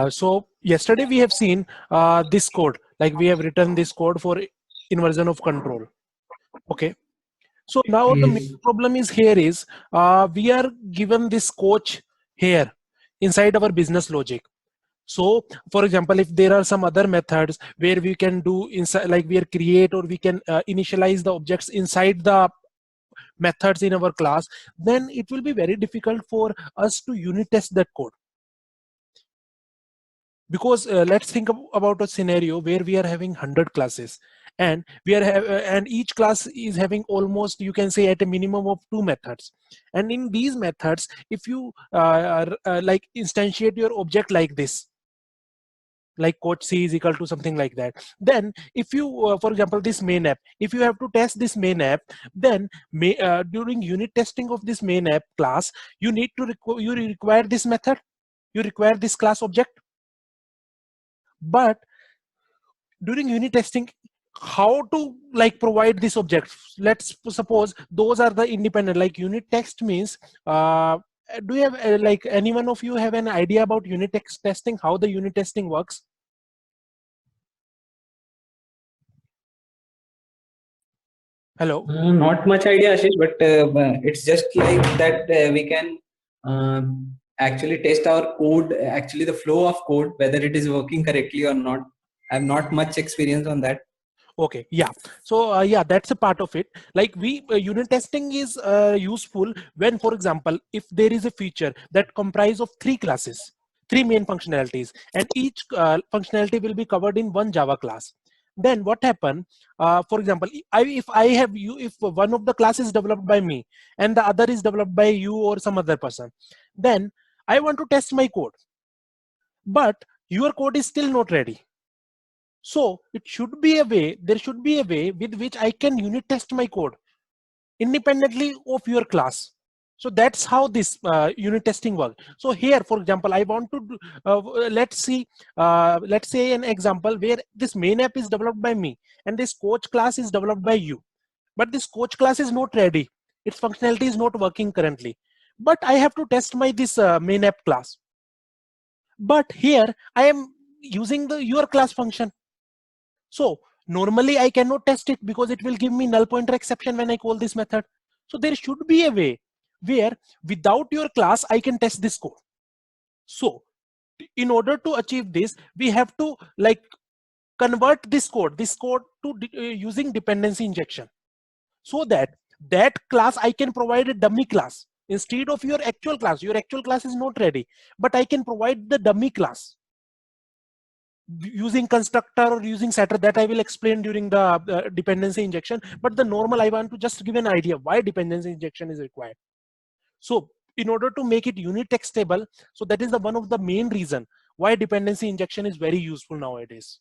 So yesterday we have seen this code, like we have written this code for inversion of control. Okay. So now the main Yes. problem is here is we are given this coach here inside our business logic. So for example, if there are some other methods where we can do inside, like we are create or we can initialize the objects inside the methods in our class, then it will be very difficult for us to unit test that code. Because let's think about a scenario where we are having 100 classes, and and each class is having almost, you can say, at a minimum of 2 methods. And in these methods, if you like instantiate your object like this, like coach C is equal to something like that, then if you for example, this main app, if you have to test this main app, then during unit testing of this main app class, you need to you require this method, you require this class object. But during unit testing, how to like provide this object? Let's suppose those are the independent, like unit test means do you have like any one of you have an idea about unit testing, how the unit testing works? Hello. Not much idea, Ashish, but it's just like that we can uh, actually test our code, actually the flow of code, whether it is working correctly or not. I have not much experience on that. Okay, yeah. So yeah, that's a part of it. Like we unit testing is useful when, for example, if there is a feature that comprise of 3 classes, 3 main functionalities, and each functionality will be covered in one Java class. Then what happen? For example, if I have you, if one of the class is developed by me and the other is developed by you or some other person, then I want to test my code, but your code is still not ready. So it should be a way, there should be a way with which I can unit test my code independently of your class. So that's how this unit testing works. So here, for example, I want to do, let's see, let's say an example where this main app is developed by me and this coach class is developed by you. But this coach class is not ready. Its functionality is not working currently. But I have to test my this main app class. But here I am using the your class function. So normally I cannot test it because it will give me null pointer exception when I call this method. So there should be a way where without your class I can test this code. So in order to achieve this, we have to like convert this code to using dependency injection, so that that class I can provide a dummy class instead of your actual class. Your actual class is not ready, but I can provide the dummy class using constructor or using setter, that I will explain during the dependency injection. But the normal, I want to just give an idea why dependency injection is required. So in order to make it unit testable, so that is the one of the main reason why dependency injection is very useful nowadays.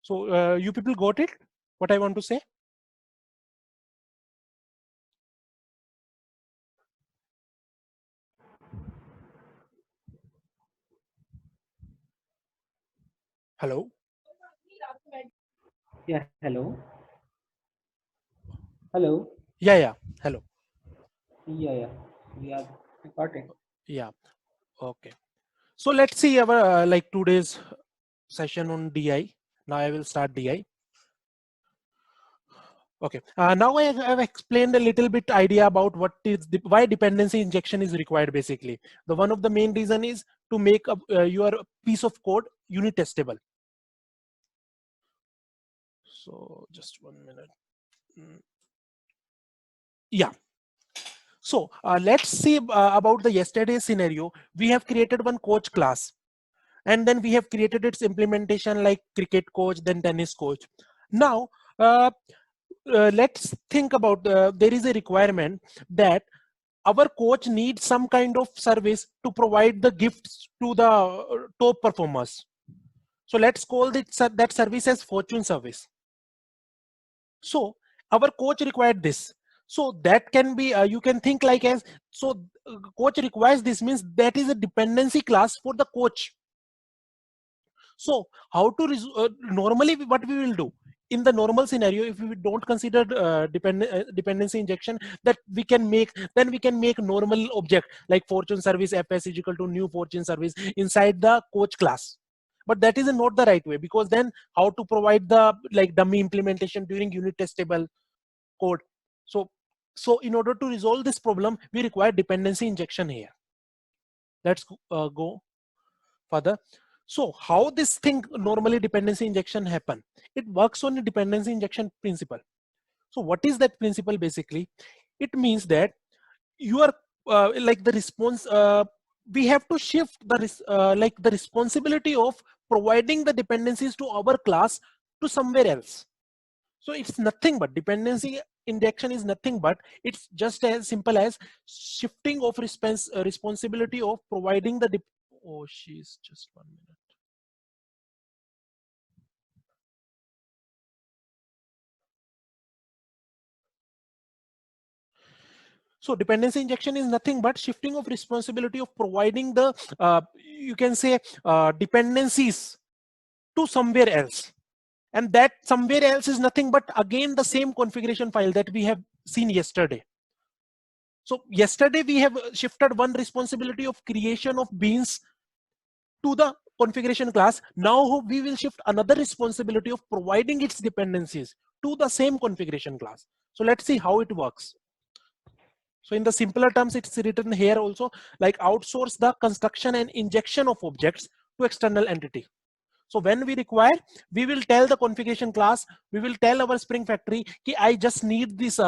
So you people got it, what I want to say? Hello. Yeah, hello. Hello. Yeah, hello. Yeah. Yeah, I got it. Yeah, okay. So let's see our like today's session on DI. Now I will start DI. Okay. Now I have explained a little bit idea about what is why dependency injection is required. Basically, the one of the main reason is to make your piece of code unit testable. So just 1 minute. Yeah. So let's see about the yesterday's scenario. We have created one coach class, and then we have created its implementation like cricket coach, then tennis coach. Now let's think about there is a requirement that our coach needs some kind of service to provide the gifts to the top performers. So let's call that service as fortune service. So our coach required this. So that can be you can think like as, so coach requires this means that is a dependency class for the coach. So how to normally what we will do, in the normal scenario, if we don't consider dependency injection, that we can make, then we can make normal object like fortune service fs is equal to new fortune service inside the coach class. But that is not the right way, because then how to provide the like dummy implementation during unit testable code? So in order to resolve this problem, we require dependency injection here. Let's go further. So how this thing normally dependency injection happen? It works on a dependency injection principle. So what is that principle? Basically, it means that you are like the response. We have to shift like the responsibility of providing the dependencies to our class to somewhere else. So it's nothing but dependency injection is nothing but it's just as simple as shifting of responsibility of providing the oh, she's just 1 minute. So dependency injection is nothing but shifting of responsibility of providing the you can say dependencies to somewhere else, and that somewhere else is nothing but again the same configuration file that we have seen yesterday. So yesterday we have shifted one responsibility of creation of beans to the configuration class. Now we will shift another responsibility of providing its dependencies to the same configuration class. So let's see how it works. So in the simpler terms, it's written here also, like outsource the construction and injection of objects to external entity. So when we require, we will tell the configuration class, we will tell our Spring Factory, ki I just need this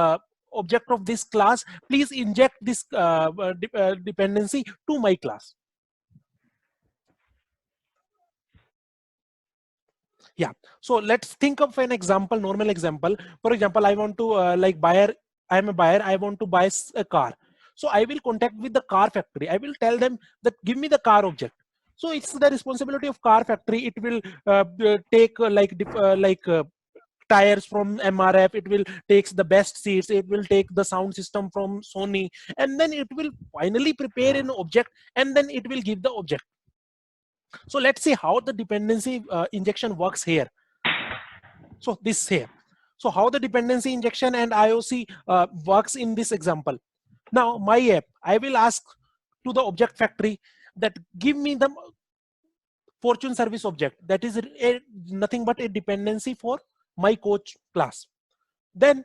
object of this class, please inject this dependency to my class. Yeah, so let's think of an example, normal example. For example, I want to like buyer, I'm a buyer, I want to buy a car. So I will contact with the car factory. I will tell them that give me the car object. So it's the responsibility of car factory. It will take tires from MRF. It will takes the best seats. It will take the sound system from Sony, and then it will finally prepare an object, and then it will give the object. So let's see how the dependency injection works here. So this here. So how the dependency injection and IOC works in this example. Now my app, I will ask to the object factory that give me the fortune service object, that is nothing but a dependency for my coach class. Then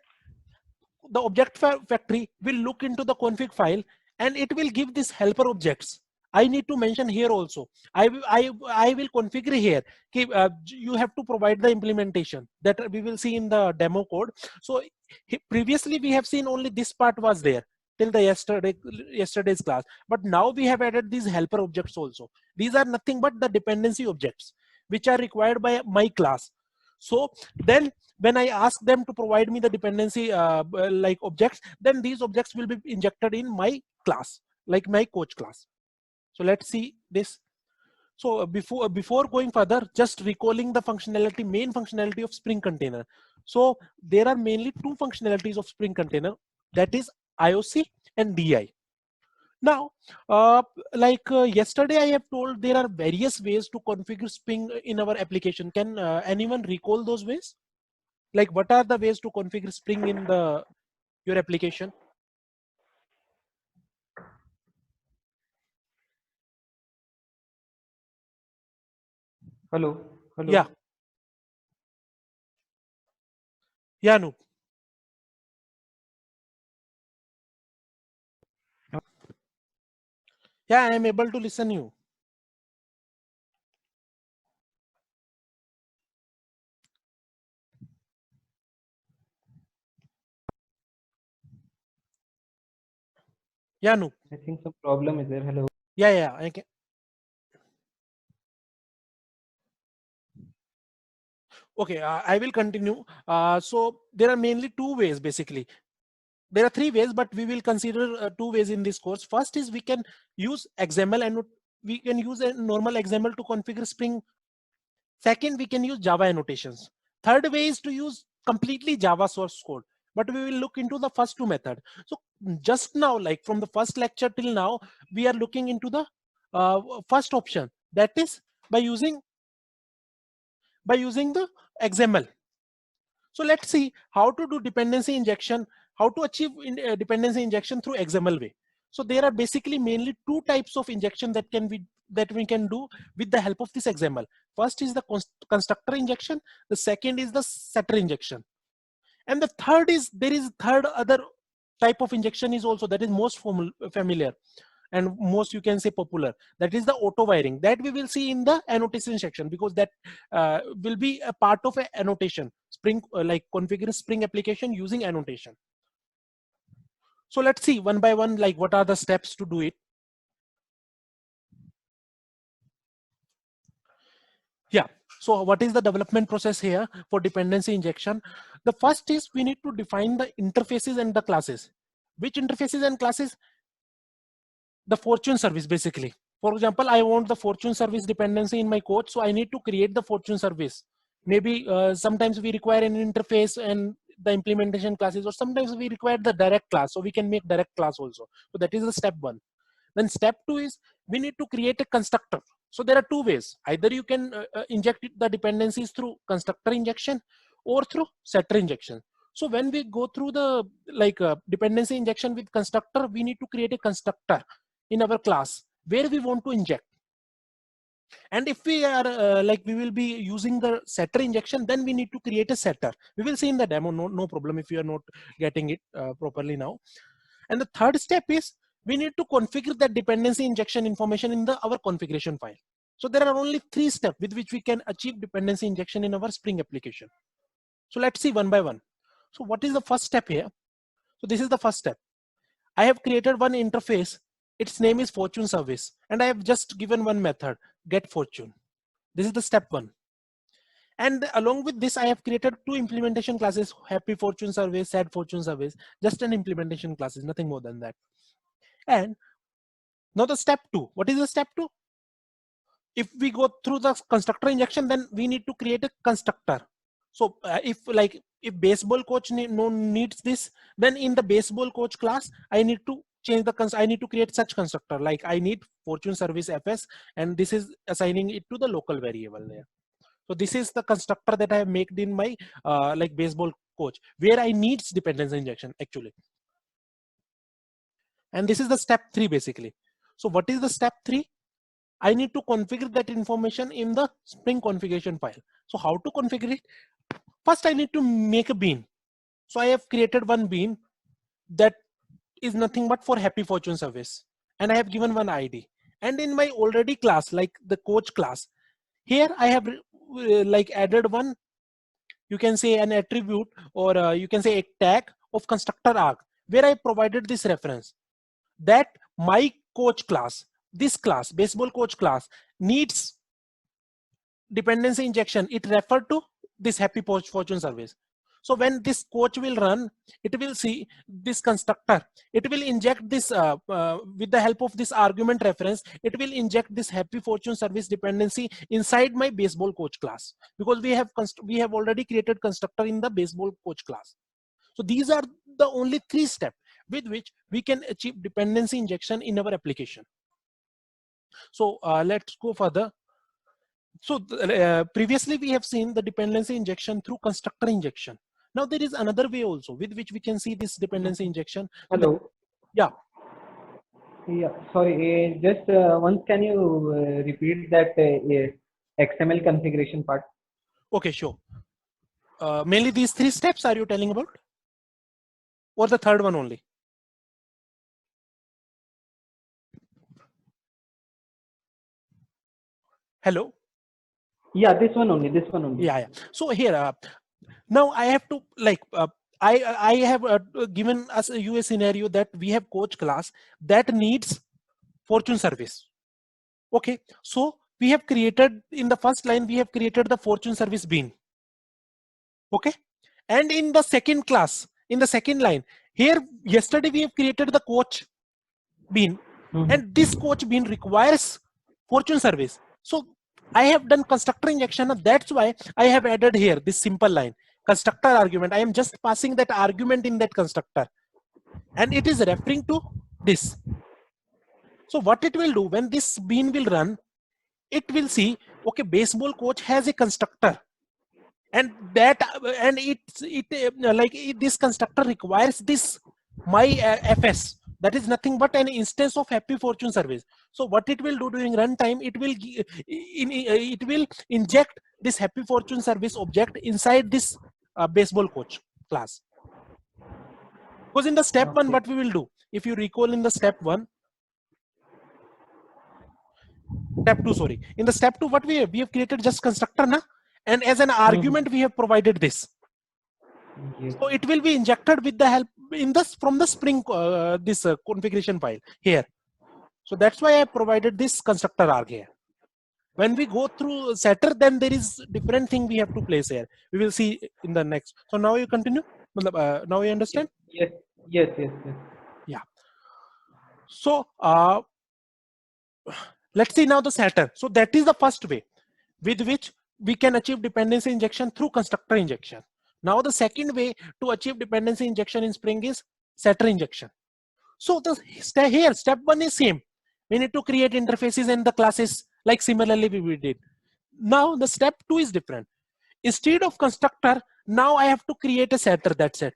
the object factory will look into the config file and it will give this helper objects. I need to mention here also, I will configure here, okay, you have to provide the implementation that we will see in the demo code. So previously we have seen only this part was there till the yesterday's class, but now we have added these helper objects also. These are nothing but the dependency objects which are required by my class. So then when I ask them to provide me the dependency like objects, then these objects will be injected in my class, like my coach class. So let's see this. So before going further, just recalling the functionality, main functionality of Spring Container. So there are mainly two functionalities of Spring Container, that is IOC and DI. Now, yesterday I have told there are various ways to configure Spring in our application. Can anyone recall those ways? Like what are the ways to configure Spring in your application? Hello. Yeah. Yeah, no. Yeah, I am able to listen you. Yeah, no. I think some problem is there. Hello. Yeah, I can. Okay, I will continue. So there are mainly two ways basically. There are three ways, but we will consider two ways in this course. First is we can use XML and we can use a normal XML to configure Spring. Second, we can use Java annotations. Third way is to use completely Java source code, but we will look into the first two methods. So just now, like from the first lecture till now, we are looking into the first option, that is by using the XML. So let's see how to do dependency injection, how to achieve dependency injection through XML way. So there are basically mainly two types of injection that we can do with the help of this XML. First is the constructor injection. The second is the setter injection. And the third is, there is third other type of injection is also that is most familiar and most, you can say, popular. That is the auto wiring, that we will see in the annotation section, because that will be a part of a annotation Spring, like configure Spring application using annotation. So let's see one by one, like what are the steps to do it. Yeah. So what is the development process here for dependency injection? The first is we need to define the interfaces and the classes. Which interfaces and classes? The fortune service, basically. For example, I want the fortune service dependency in my code, so I need to create the fortune service. Maybe sometimes we require an interface and the implementation classes, or sometimes we require the direct class, so we can make direct class also. So that is the step one. Then step two is we need to create a constructor. So there are two ways. Either you can inject the dependencies through constructor injection or through setter injection. So when we go through the dependency injection with constructor, we need to create a constructor in our class where we want to inject. And if we are we will be using the setter injection, then we need to create a setter. We will see in the demo, no problem if you are not getting it properly now. And the third step is we need to configure that dependency injection information in our configuration file. So there are only three steps with which we can achieve dependency injection in our Spring application. So let's see one by one. So what is the first step here? So this is the first step. I have created one interface. Its name is fortune service. And I have just given one method, get fortune. This is the step one. And along with this, I have created two implementation classes, happy fortune service, sad fortune service, just an implementation classes, nothing more than that. And now the step two, what is the step two? If we go through the constructor injection, then we need to create a constructor. So if baseball coach needs this, then in the baseball coach class, I need to change I need to create such constructor. Like I need fortune service fs, and this is assigning it to the local variable there. So this is the constructor that I have made in my baseball coach, where I needs dependency injection actually. And this is the step three basically. So what is the step three? I need to configure that information in the Spring configuration file. So how to configure it? First, I need to make a bean. So I have created one bean that is nothing but for happy fortune service. And I have given one ID. And in my already class, like the coach class, here I have added one, you can say an attribute, or you can say a tag of constructor arg, where I provided this reference that my coach class, this class, baseball coach class, needs dependency injection. It referred to this happy fortune service. So when this coach will run, it will see this constructor. It will inject this with the help of this argument reference. It will inject this happy fortune service dependency inside my baseball coach class, because we have already created constructor in the baseball coach class. So these are the only three steps with which we can achieve dependency injection in our application. So let's go further. So previously we have seen the dependency injection through constructor injection. Now there is another way also with which we can see this dependency injection. Hello. Yeah. Yeah. Sorry. Just once, can you repeat that XML configuration part? Okay, sure. Mainly these three steps are you telling about, or the third one only? Hello. Yeah, this one only. This one only. Yeah. So here, now I have to I have given us you a scenario that we have coach class that needs fortune service. Okay, so we have created in the first line, we have created the fortune service bean. Okay, and in the second class, in the second line, here yesterday we have created the coach bean, and this coach bean requires fortune service. So I have done constructor injection, and that's why I have added here this simple line, constructor argument. I am just passing that argument in that constructor, and it is referring to this. So what it will do when this bean will run, it will see, okay, baseball coach has a constructor, and that and this constructor requires this my fs, that is nothing but an instance of happy fortune service. So what it will do during runtime, it will inject this happy fortune service object inside this baseball coach class. Because in the step one, what we will do, if you recall in the step two, sorry, in the step two, what we have created just constructor na, and as an argument we have provided this. Yes. So it will be injected with the help in this from the Spring configuration file here. So that's why I provided this constructor arg here. When we go through setter, then there is different thing we have to place here. We will see in the next. So now you continue. Now you understand? Yes. Yes. Yes. Yes. Yeah. So let's see now the setter. So that is the first way with which we can achieve dependency injection through constructor injection. Now the second way to achieve dependency injection in Spring is setter injection. So the step one is same. We need to create interfaces and the classes like similarly we did. Now the step two is different. Instead of constructor, now I have to create a setter. That's it.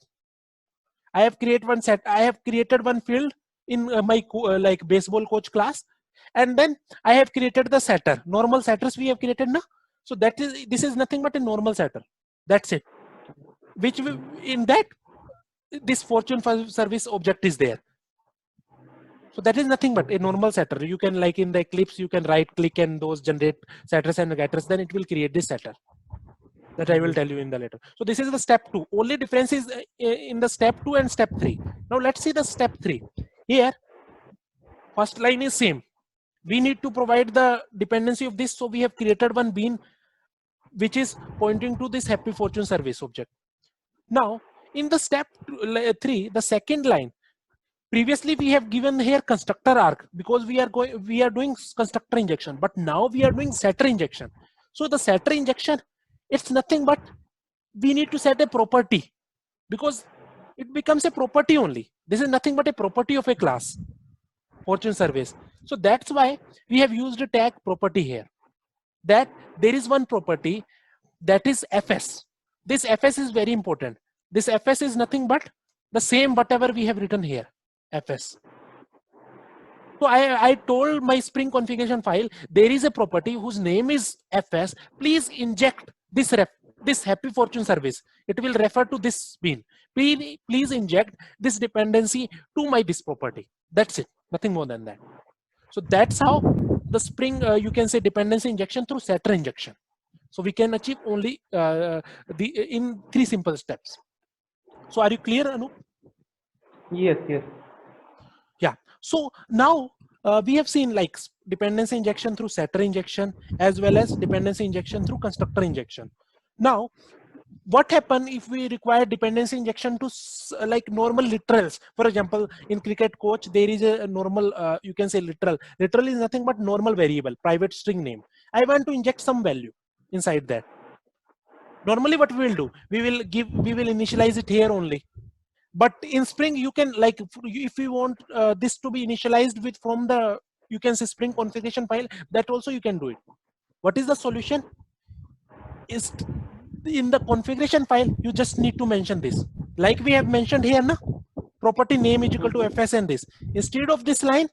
I have created one field in my like baseball coach class, and then I have created the setter. Normal setters we have created now. So this is nothing but a normal setter. That's it. Which in that this fortune service object is there. So that is nothing but a normal setter. You can, like in the Eclipse, you can right click and those generate setters and getters, then it will create this setter. That I will tell you in the later. So this is the step two. Only difference is in the step two and step three. Now let's see the step three. Here, first line is same. We need to provide the dependency of this. So we have created one bean which is pointing to this happy fortune service object. Now in the step three, the second line, previously we have given here constructor arg because we are doing constructor injection, but now we are doing setter injection. So the setter injection, it's nothing but we need to set a property because it becomes a property only. This is nothing but a property of a class, fortune service. So that's why we have used a tag property here, that there is one property that is fs. This fs is very important. This fs is nothing but the same whatever we have written here, fs. So I told my Spring configuration file, there is a property whose name is fs. Please inject this happy fortune service. It will refer to this bean. Please inject this dependency to my this property. That's it. Nothing more than that. So that's how the Spring you can say dependency injection through setter injection. So we can achieve only in 3 simple steps. So are you clear, Anup? Yes. Yes. Yeah. So now we have seen like dependency injection through setter injection as well as dependency injection through constructor injection. Now, what happen if we require dependency injection to like normal literals? For example, in cricket coach, there is a normal, you can say literal. Literal is nothing but normal variable, private string name. I want to inject some value inside that. Normally what we will do, we will initialize it here only. But in Spring, you can like, if you want this to be initialized with from the, you can say Spring configuration file, that also you can do it. What is the solution? Is in the configuration file, you just need to mention this. Like we have mentioned here, na? Property name is equal to fs and this. Instead of this line,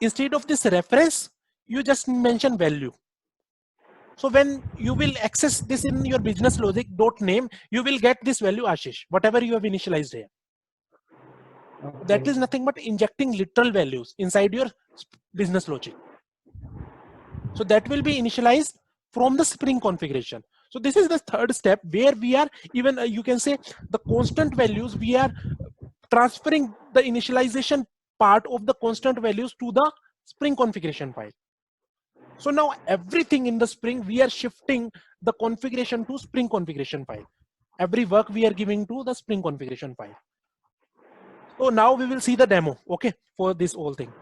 instead of this reference, you just mention value. So when you will access this in your business logic dot name, you will get this value Ashish, whatever you have initialized here. Okay. That is nothing but injecting literal values inside your business logic. So that will be initialized from the Spring configuration. So this is the third step where we are even, you can say the constant values, we are transferring the initialization part of the constant values to the Spring configuration file. So now everything in the Spring, we are shifting the configuration to Spring configuration file. Every work we are giving to the Spring configuration file. So now we will see the demo, okay, for this whole thing.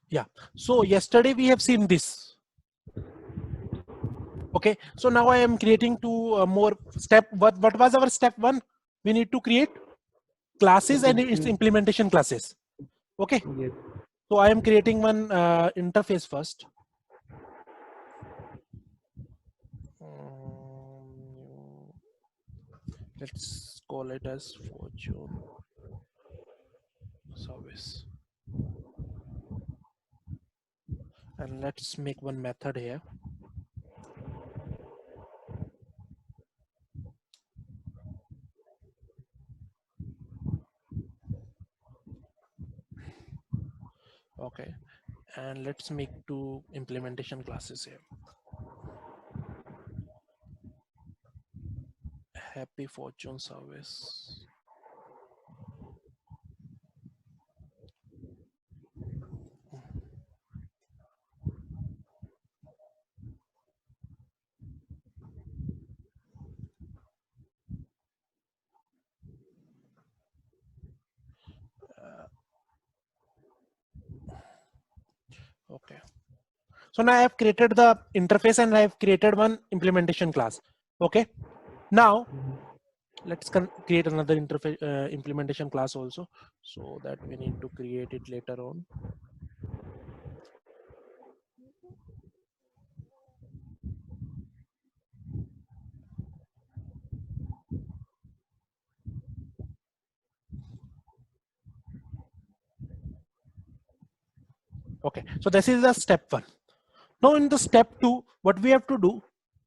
Yeah, so yesterday we have seen this. Okay, so now I am creating two more step. What was our step one? We need to create classes and its implementation classes. Okay. Yes. So I am creating one interface first. Let's call it as Fortune service. And let's make one method here. Okay. And let's make two implementation classes here. Happy Fortune service. Okay. So now I have created the interface and I have created one implementation class. Okay. Now let's create another interface implementation class also, so that we need to create it later on. Okay, so this is the step one. Now in the step two, what we have to do,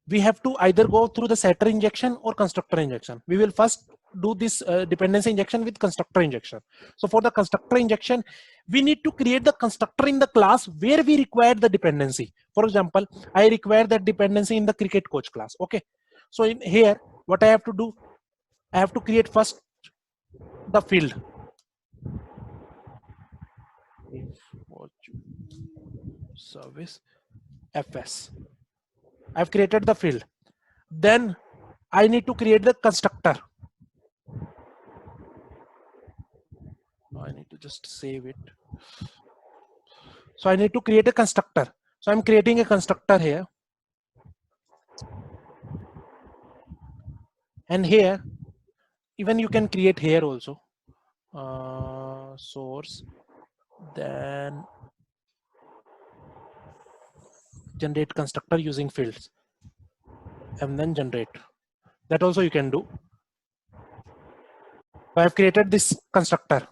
we have to either go through the setter injection or constructor injection. We will first do this dependency injection with constructor injection. So for the constructor injection, we need to create the constructor in the class where we require the dependency. For example, I require that dependency in the cricket coach class. Okay, so in here, what I have to do, I have to create first the field. Service FS. I've created the field. Then I need to create the constructor. I need to just save it. So I need to create a constructor. So I'm creating a constructor here. And here, even you can create here also. Source, then generate constructor using fields, and then generate. That also you can do. So I have created this constructor.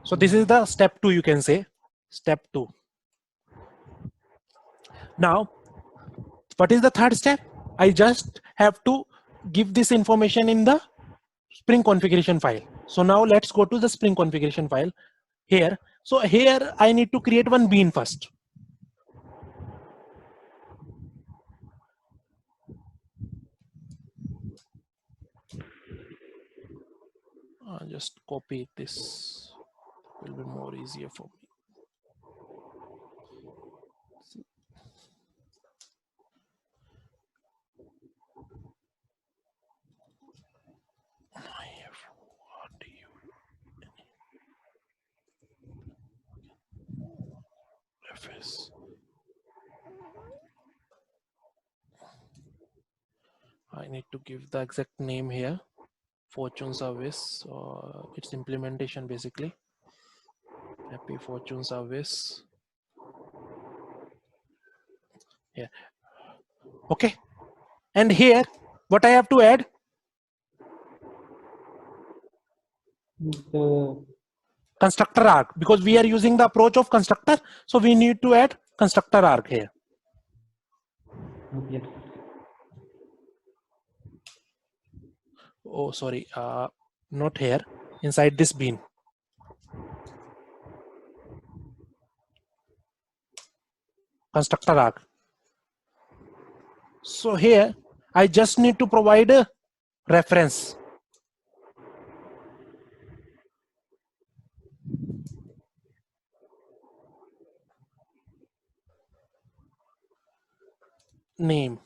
So this is the step 2, you can say. Step 2. Now, what is the third step? I just have to give this information in the Spring configuration file. So now let's go to the Spring configuration file here. So here I need to create one bean first. Just copy this. It will be more easier for me. FS. I need to give the exact name here. Fortune service, its implementation basically. Happy Fortune service. Yeah. Okay. And here, what I have to add? The Constructor arg, because we are using the approach of constructor. So we need to add constructor arg here. yes. Oh, sorry. Not here. Inside this bean. Constructor arg. So here, I just need to provide a reference. Name.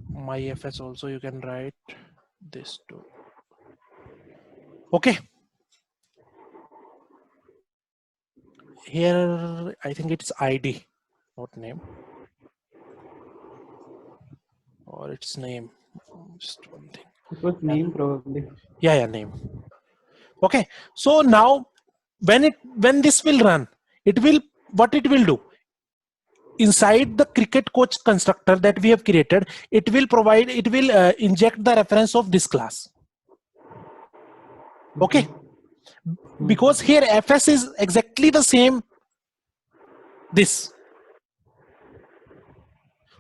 My FS also you can write this too. Okay. Here I think it's ID, not name. or its name. Just one thing. It was name probably. Yeah, name. Okay, so now when this will run, it will do inside the cricket coach constructor that we have created. It will inject the reference of this class. Okay, because here fs is exactly the same this.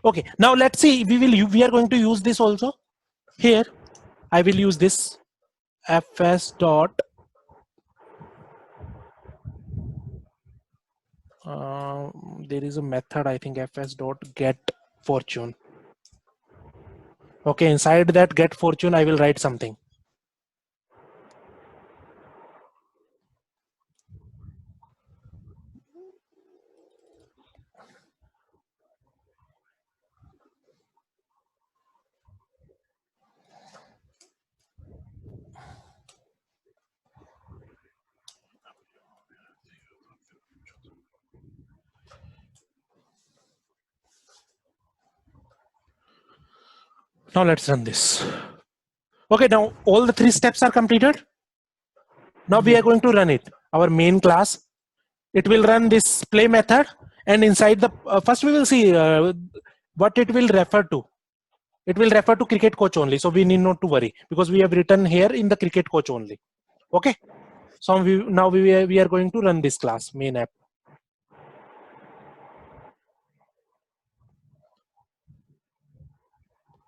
Okay, now let's see, we are going to use this also. Here I will use this fs dot there is a method, I think, fs dot get fortune. Okay, inside that get fortune I will write something. Now let's run this. Okay, now all the 3 steps are completed. Now we are going to run it. Our main class, it will run this play method, and inside the first we will see what it will refer to. It will refer to cricket coach only, so we need not to worry because we have written here in the cricket coach only. Okay, so now we are going to run this class main app.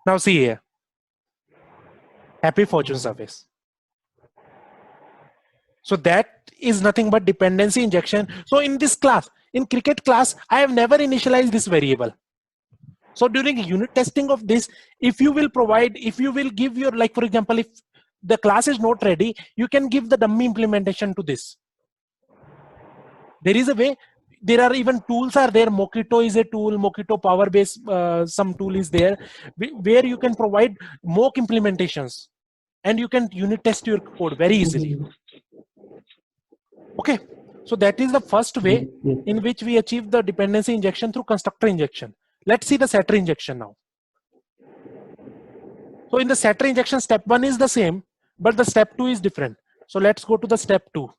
Now see here, happy fortune service. So that is nothing but dependency injection. So in this class, in cricket class, I have never initialized this variable. So during unit testing of this, if you will give your, like for example, if the class is not ready, you can give the dummy implementation to this. There is a way. There are even tools are there. Mockito is a tool. Mockito Powerbase, some tool is there where you can provide mock implementations, and you can unit test your code very easily. Okay, so that is the first way in which we achieve the dependency injection through constructor injection. Let's see the setter injection now. So in the setter injection, step 1 is the same, but the step 2 is different. So let's go to the step 2.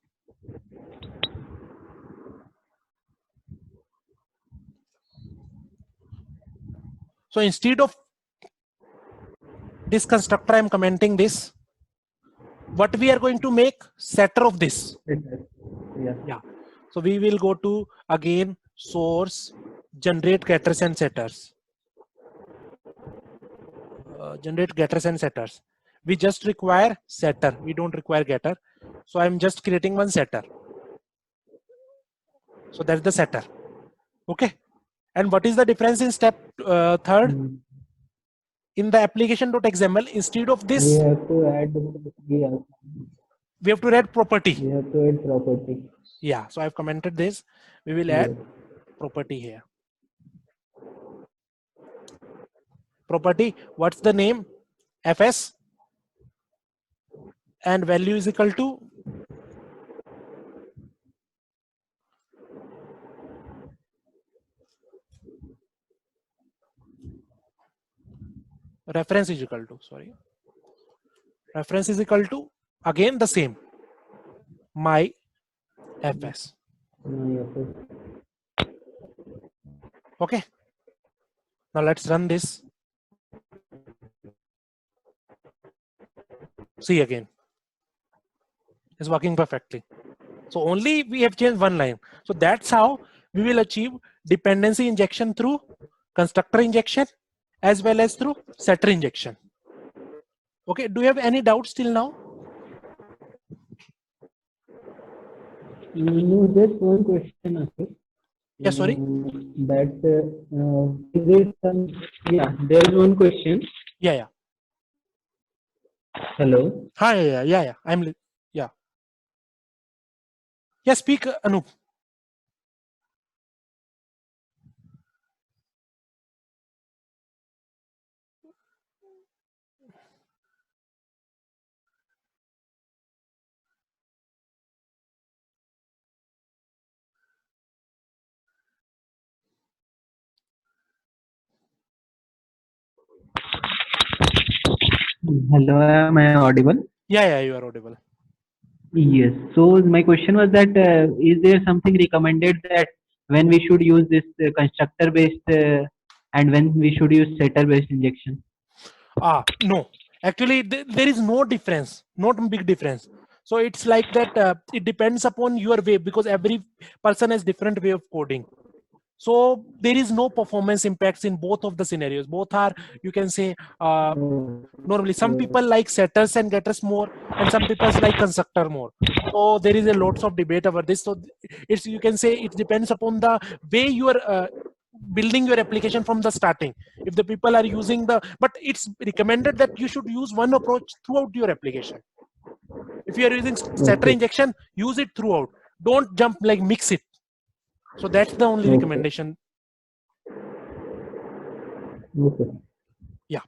So instead of this constructor, I'm commenting this. What we are going to make? Setter of this. Yeah. So we will go to again source, generate getters and setters. Generate getters and setters. We just require setter. We don't require getter. So I'm just creating one setter. So that's the setter. Okay. And what is the difference in step 3rd? In the application.xml, instead of this, We have to add property. We have to add property. Yeah. So I've commented this. We will add property here. Property. What's the name? fs. And value is equal to reference is equal to, sorry, reference is equal to again the same, my fs. Okay, now let's run this. See again, it's working perfectly. So only we have changed one line. So that's how we will achieve dependency injection through constructor injection as well as through setter injection. Okay, do you have any doubts till now? No, just one question, Asif. Yeah, sorry. Is it yeah, there is one question. Yeah. Hello. Hi, yeah. Yeah, speak, Anup. Hello, am I audible? Yeah, you are audible. Yes. So my question was that is there something recommended that when we should use this constructor based and when we should use setter based injection? No, actually there is no difference, not big difference. So it's like that, it depends upon your way, because every person has different way of coding. So there is no performance impacts in both of the scenarios. Both are, you can say, normally some people like setters and getters more, and some people like constructor more. So there is a lots of debate over this. So it's, you can say, it depends upon the way you are building your application from the starting. If the people are using the, but it's recommended that you should use one approach throughout your application. If you are using setter Okay. injection, use it throughout. Don't jump, like mix it. So that's the only Okay. recommendation. Okay. Yeah.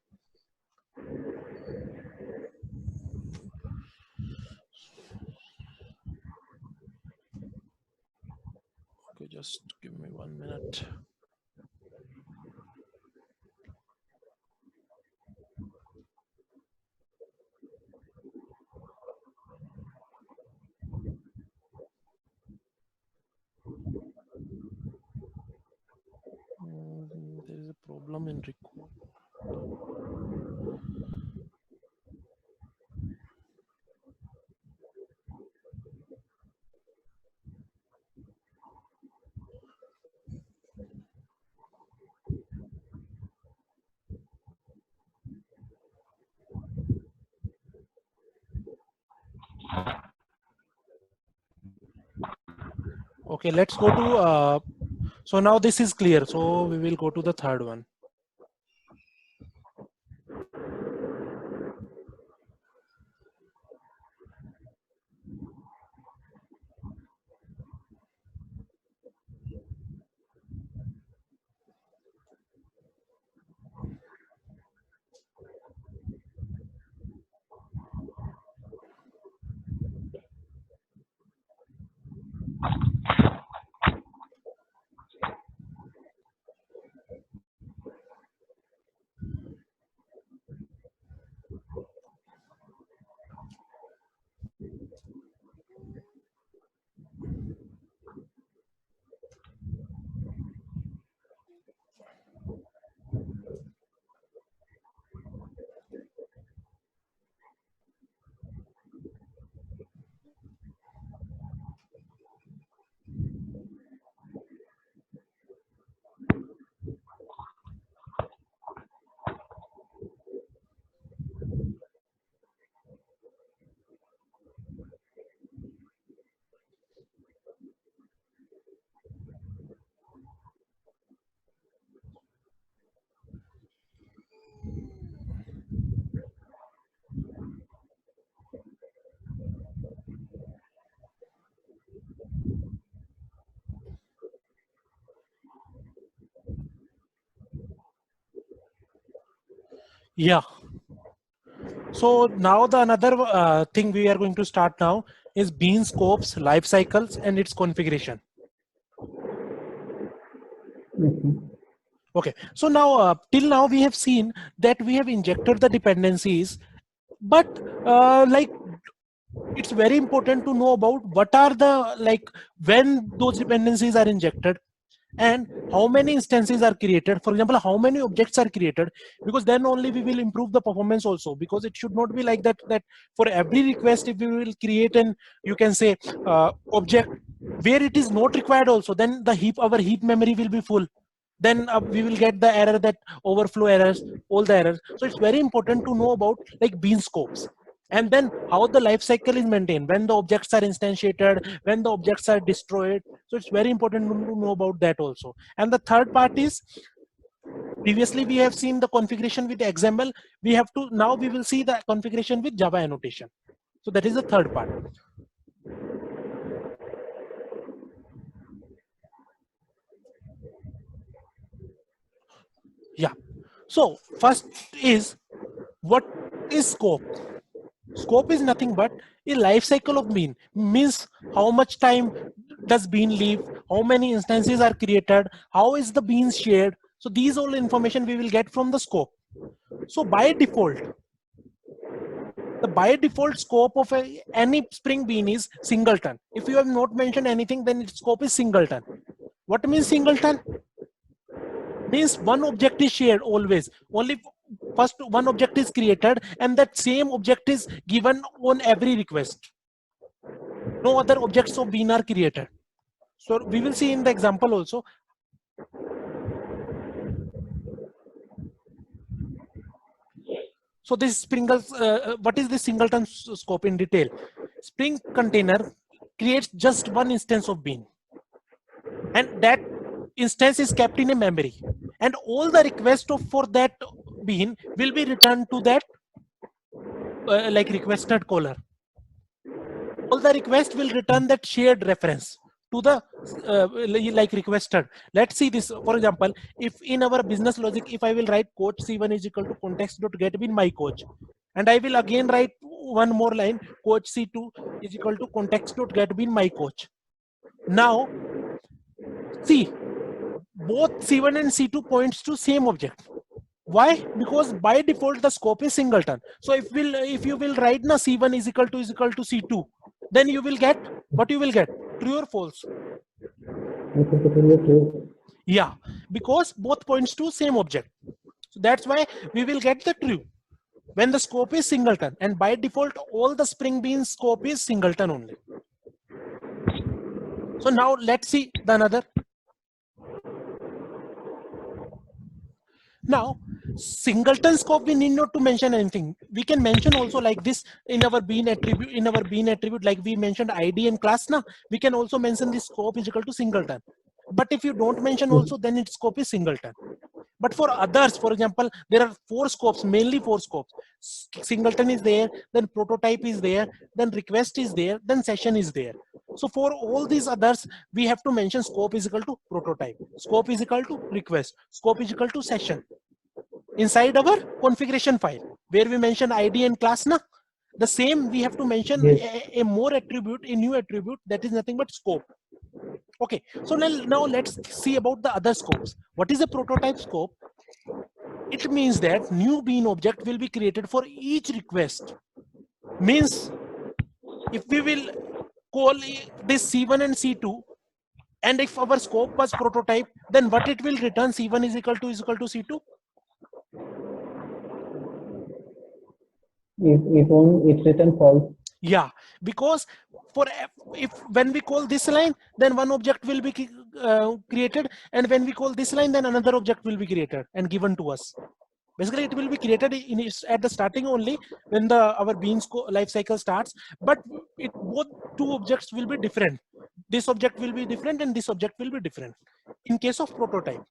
Okay, just give me 1 minute. There is a problem in record. Okay, let's go to, so now this is clear. So we will go to the third one. Yeah. So now the another thing we are going to start now is bean scopes, life cycles, and its configuration. Okay. So now, till now we have seen that we have injected the dependencies, but like it's very important to know about what are the, like, when those dependencies are injected and how many instances are created. For example, how many objects are created, because then only we will improve the performance also, because it should not be like that, that for every request, if we will create an, you can say, object where it is not required also, then the heap, our heap memory will be full. Then we will get the error, that overflow errors, all the errors. So it's very important to know about like bean scopes, and then how the life cycle is maintained, when the objects are instantiated, when the objects are destroyed. So it's very important to know about that also. And the third part is, previously we have seen the configuration with XML. We have to, now we will see the configuration with Java annotation. So that is the third part. Yeah. So first is, what is scope? Scope is nothing but a life cycle of bean. Means how much time does bean live, how many instances are created, how is the bean shared. So these all information we will get from the scope. So by default, The by default scope of any Spring Bean is singleton. If you have not mentioned anything, then its scope is singleton. What means singleton? Means one object is shared always. Only first one object is created, and that same object is given on every request. No other objects of Bean are created. So we will see in the example also. So this what is the singleton scope in detail? Spring container creates just one instance of Bean, and that instance is kept in a memory, and all the requests for that Bean will be returned to that like requested caller. All the request will return that shared reference to the like requested. Let's see this. For example, if in our business logic, if I will write coach C1 is equal to context.get Bean my coach, and I will again write one more line, coach C2 is equal to context.get Bean my coach. Now see, both C1 and C2 points to same object. Why? Because by default the scope is singleton. So if you will write na C1 is equal to C2, then you will get what you will get, true or false? Yeah, because both points to same object. So that's why we will get the true when the scope is singleton, and by default all the Spring Bean scope is singleton only. So now let's see the another. Now, singleton scope, we need not to mention anything. We can mention also like this in our Bean attribute. In our Bean attribute, like we mentioned ID and class. Now we can also mention this scope is equal to singleton. But if you don't mention also, then its scope is singleton. But for others, for example, there are 4 scopes, mainly 4 scopes. Singleton is there, then prototype is there, then request is there, then session is there. So for all these others, we have to mention scope is equal to prototype, scope is equal to request, scope is equal to session. Inside our configuration file, where we mention ID and class, na, the same we have to mention a more attribute, a new attribute that is nothing but scope. Okay, so now let's see about the other scopes. What is a prototype scope? It means that new Bean object will be created for each request. Means if we will call this C1 and C2, and if our scope was prototype, then what it will return? C1 is equal to C2. It's written false. Yeah, because for if when we call this line, then one object will be created, and when we call this line, then another object will be created and given to us. Basically, it will be created at the starting only when our Bean life cycle starts, but both 2 objects will be different. This object will be different and this object will be different in case of prototype.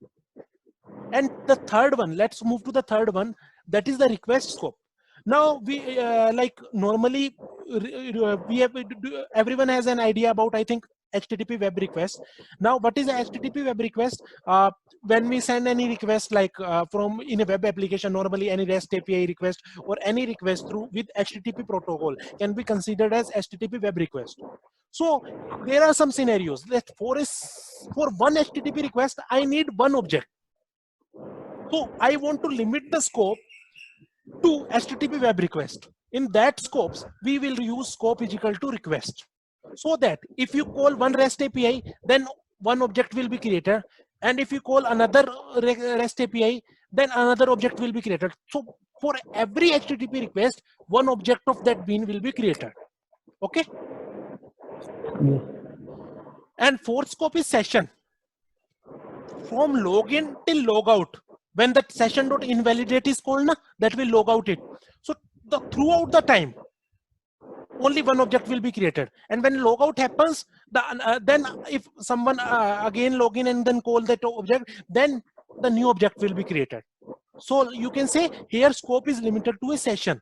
And the third one, let's move to the third one, that is the request scope. Now we like normally we have everyone has an idea about, I think, HTTP web request. Now what is a HTTP web request? When we send any request like from in a web application, normally any REST API request or any request through with HTTP protocol can be considered as HTTP web request. So there are some scenarios that for one HTTP request I need one object. So I want to limit the scope to HTTP web request. In that scopes, we will use scope is equal to request. So that if you call one REST API, then one object will be created. And if you call another REST API, then another object will be created. So for every HTTP request, one object of that Bean will be created. Okay. Yes. And fourth scope is session. From login till logout. When that session.invalidate is called, na, that will log out it. So throughout the time, only one object will be created. And when logout happens, then if someone again log in and then call that object, then the new object will be created. So you can say here scope is limited to a session.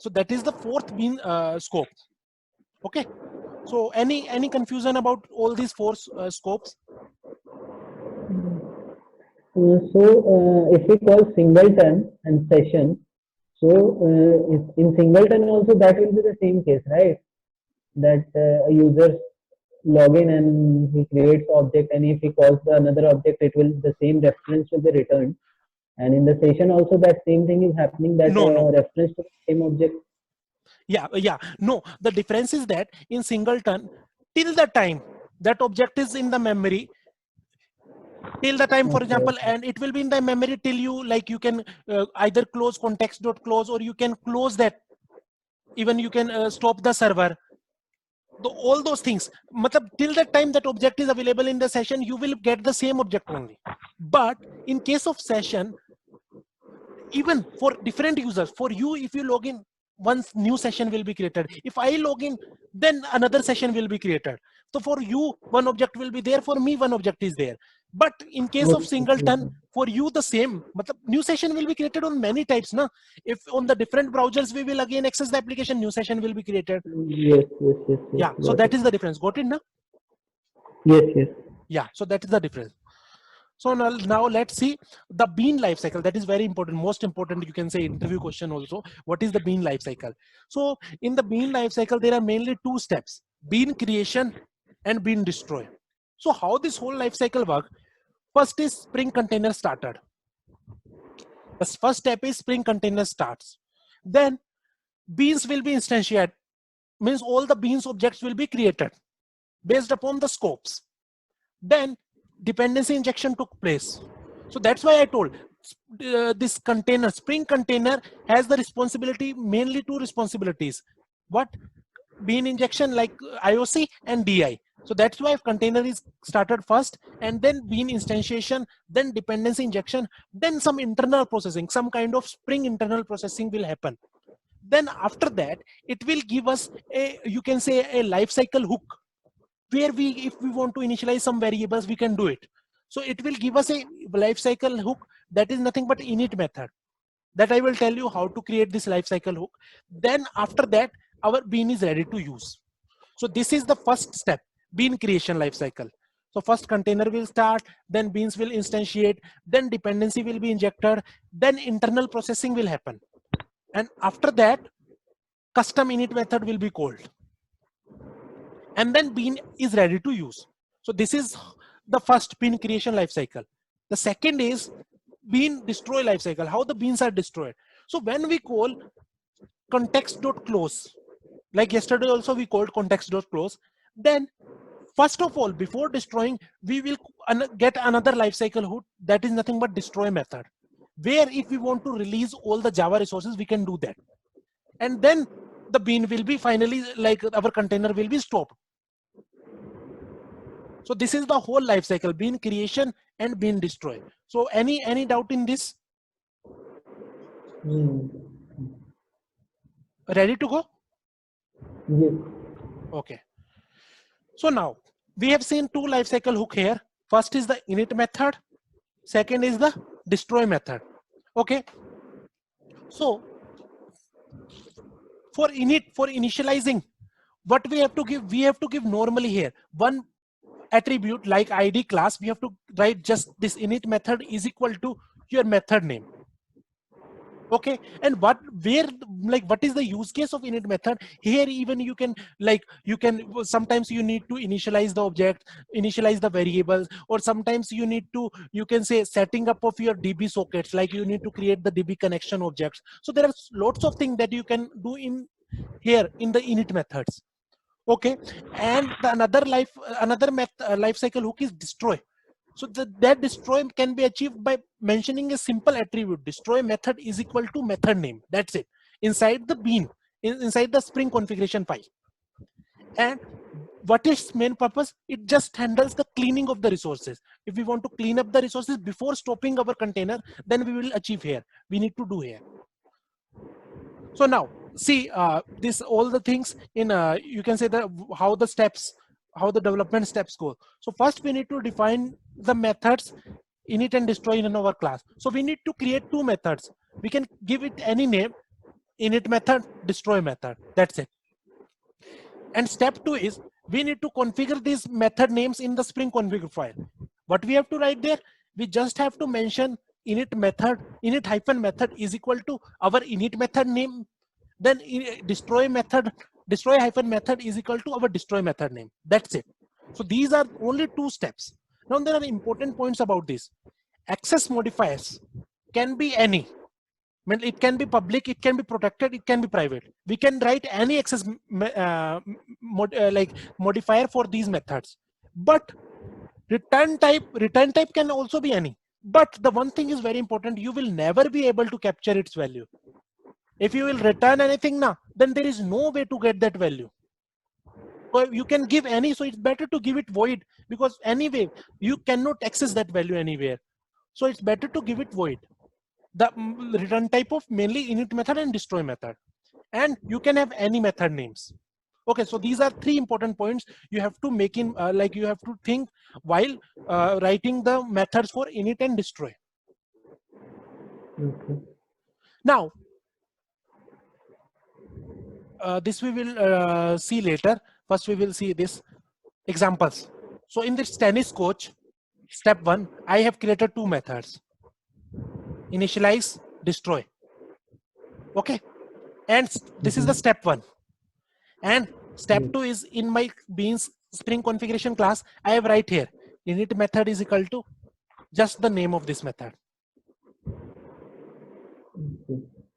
So that is the fourth Bean scope. Okay. So any confusion about all these 4 scopes? If we call singleton and session, in singleton also that will be the same case, right? That a user log in and he creates object, and if he calls another object, the same reference will be returned. And in the session also that same thing is happening, that No. reference to the same object. Yeah. No, the difference is that in singleton, till the time that object is in the memory, till the time, for Okay. example, and it will be in the memory till you like you can either close context.close, or you can close that, even you can stop the server. All those things, matlab, till the time that object is available in the session, you will get the same object only. But in case of session, even for different users, for you, if you log in, one new session will be created. If I log in, then another session will be created. So for you, one object will be there, for me, one object is there. But in case of singleton, for you, the same, matlab, new session will be created on many types. Na? If on the different browsers we will again access the application, new session will be created. Yes, yes, yes, yes. Yeah, so Got that it. is the difference. Got it, na? Yes, yes. Yeah, so that is the difference. So now let's see the bean life cycle. That is very important, most important, you can say interview question also. What is the bean life cycle? So in the bean life cycle, there are mainly two steps: bean creation and bean destroy. So how this whole life cycle work? First is Spring container started. The first step is Spring container starts. Then beans will be instantiated, means all the beans objects will be created based upon the scopes. Then dependency injection took place. So that's why I told this container, Spring container, has the responsibility, mainly two responsibilities. What? Bean injection, like IOC and DI. So that's why container is started first, and then bean instantiation, then dependency injection, then some internal processing, some kind of Spring internal processing will happen. Then after that, it will give us a, you can say, a life cycle hook, where we, if we want to initialize some variables, we can do it. So it will give us a life cycle hook that is nothing but init method, that I will tell you how to create this life cycle hook. Then after that, our bean is ready to use. So this is the first step, bean creation life cycle. So first container will start, then beans will instantiate, then dependency will be injected, then internal processing will happen, and after that custom init method will be called, and then bean is ready to use. So this is the first bean creation life cycle. The second is bean destroy life cycle, how the beans are destroyed. So when we call context.close, like yesterday also we called context.close, then first of all, before destroying, we will get another life cycle hook, that is nothing but destroy method, where if we want to release all the Java resources, we can do that. And then the bean will be finally, like our container will be stopped. So this is the whole life cycle, bean creation and bean destroy. So any doubt in this? Ready to go? Yes. Okay. So now we have seen two life cycle hook here. First is the init method. Second is the destroy method. Okay. So for init, for initializing, what we have to give? We have to give normally here one attribute like ID class. We have to write just this init method is equal to your method name. Okay, and what, where, like what is the use case of init method here? Even you can, like you can, sometimes you need to initialize the object, initialize the variables, or sometimes you need to, you can say, setting up of your DB sockets, like you need to create the DB connection objects. So there are lots of things that you can do in here in the init methods. Okay, and the another life cycle hook is destroy. So that destroy can be achieved by mentioning a simple attribute. Destroy method is equal to method name. That's it. Inside the bean, inside the Spring configuration file. And what is main purpose? It just handles the cleaning of the resources. If we want to clean up the resources before stopping our container, then we will achieve here. We need to do here. So now see this, all the things in you can say the how the steps, how the development steps go. So first we need to define the methods init and destroy in our class. So we need to create two methods. We can give it any name: init method, destroy method. That's it. And step two is we need to configure these method names in the Spring config file. What we have to write there? We just have to mention init method, init hyphen method is equal to our init method name. Then destroy method, destroy hyphen method is equal to our destroy method name. That's it. So these are only two steps. Now there are important points about this. Access modifiers can be any. mean, it can be public, it can be protected, it can be private. We can write any access like modifier for these methods. But return type can also be any. But the one thing is very important, you will never be able to capture its value. If you will return anything now, then there is no way to get that value. So you can give any, so it's better to give it void, because anyway you cannot access that value anywhere. So it's better to give it void. The return type of mainly init method and destroy method, and you can have any method names. Okay, so these are three important points you have to make in like you have to think while writing the methods for init and destroy. Okay. Now this we will see later. First we will see this examples. So in this tennis coach step 1, I have created two methods, initialize, destroy. Okay, and this is the step 1. And step 2 is in my beans Spring configuration class, I have right here init method is equal to just the name of this method.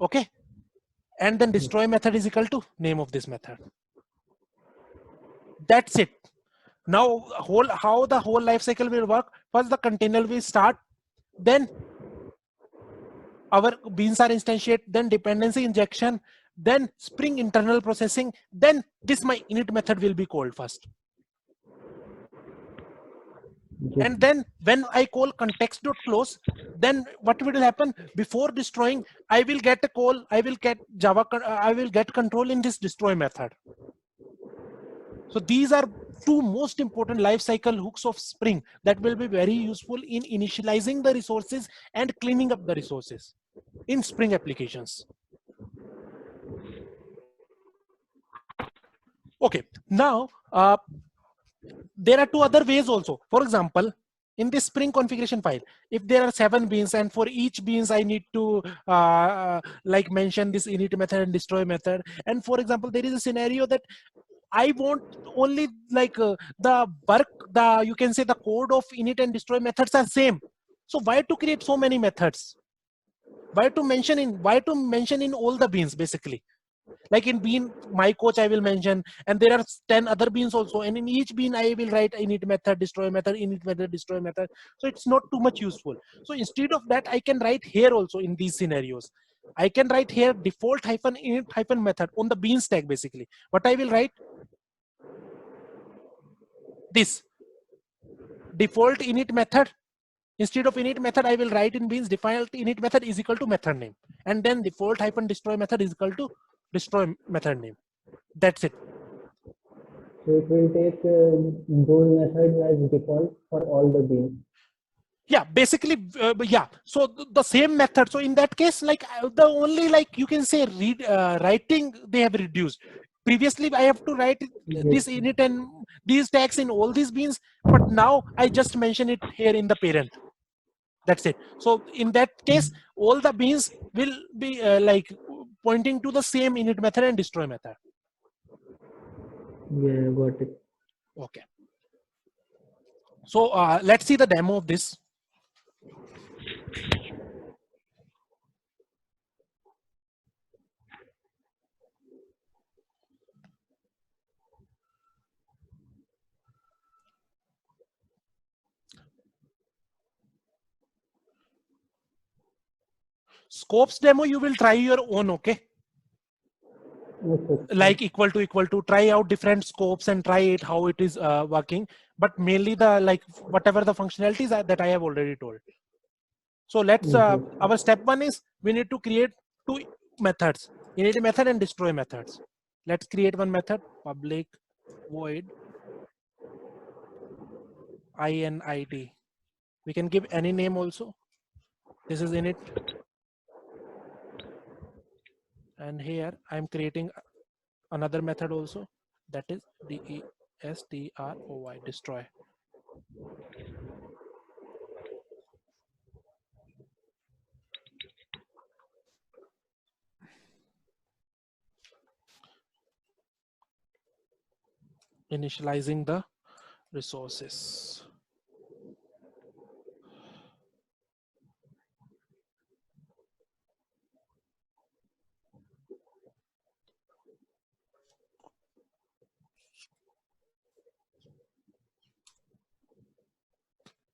Okay, and then destroy method is equal to name of this method. That's it. Now how the whole life cycle will work. First the container will start, then our beans are instantiate, then dependency injection, then Spring internal processing, then this my init method will be called first. And then when I call context.close, then what will happen? Before destroying, I will get a call, I will get I will get control in this destroy method. So these are two most important lifecycle hooks of Spring that will be very useful in initializing the resources and cleaning up the resources in Spring applications. Okay, now there are two other ways also. For example, in this Spring configuration file, if there are 7 beans and for each beans I need to like mention this init method and destroy method. And for example, there is a scenario that I want only like the work, you can say the code of init and destroy methods are same. So why to create so many methods? Why to mention in all the beans basically? Like in bean my coach I will mention, and there are 10 other beans also, and in each bean I will write init method, destroy method, init method, destroy method. So it's not too much useful. So instead of that, I can write here also in these scenarios. I can write here default hyphen init hyphen method on the bean stack basically. What I will write, this default init method. Instead of init method, I will write in beans default init method is equal to method name, and then default hyphen destroy method is equal to destroy method name. That's it. So it will take those methods as default for all the beans. Yeah, basically, yeah. So the same method. So in that case, like the only like you can say writing they have reduced. Previously, I have to write this init and these tags in all these beans, but now I just mention it here in the parent. That's it. So in that case, all the beans will be like pointing to the same init method and destroy method. Yeah, got it. Okay. So let's see the demo of this. Scopes demo, you will try your own, okay? Okay. Like equal to try out different scopes and try it how it is working, but mainly the like whatever the functionalities that I have already told. So let's our step 1 is we need to create 2 methods, init method and destroy methods. Let's create one method, public void init. We can give any name also. This is init, and here I'm creating another method also, that is destroy, destroy. Initializing the resources.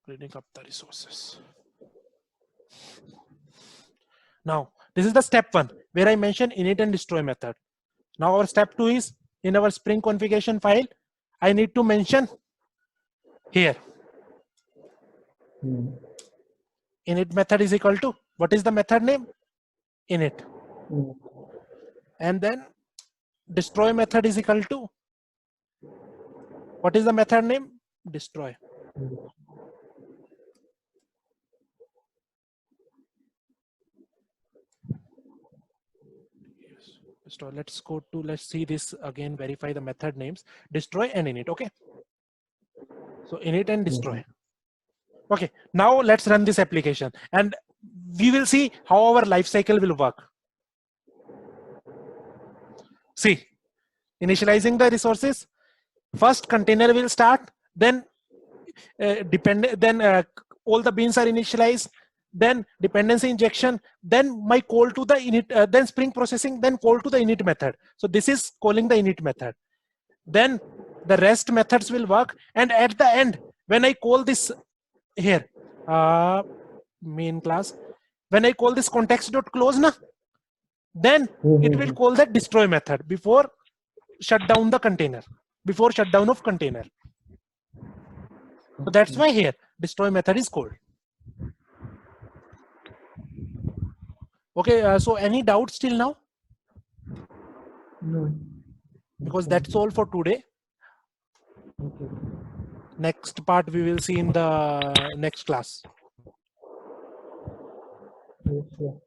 cleaning up the resources. Now, this is the step 1 where I mentioned init and destroy method. Now our step 2 is in our Spring configuration file, I need to mention here init method is equal to, what is the method name? Init. And then destroy method is equal to, what is the method name? Destroy. So let's go to, let's see this again, verify the method names, destroy and init. Okay. So init and destroy. Okay. Now let's run this application and we will see how our life cycle will work. See, initializing the resources, first container will start, then all the beans are initialized, then dependency injection, then my call to the init, then Spring processing, then call to the init method. So this is calling the init method. Then the rest methods will work, and at the end, when I call this here, main class, when I call this context.close, then it will call that destroy method before shut down the container, before shutdown of container. So that's why here destroy method is called. Okay, so any doubts till now? No. Because that's all for today. Okay. Next part we will see in the next class. Yes, sure.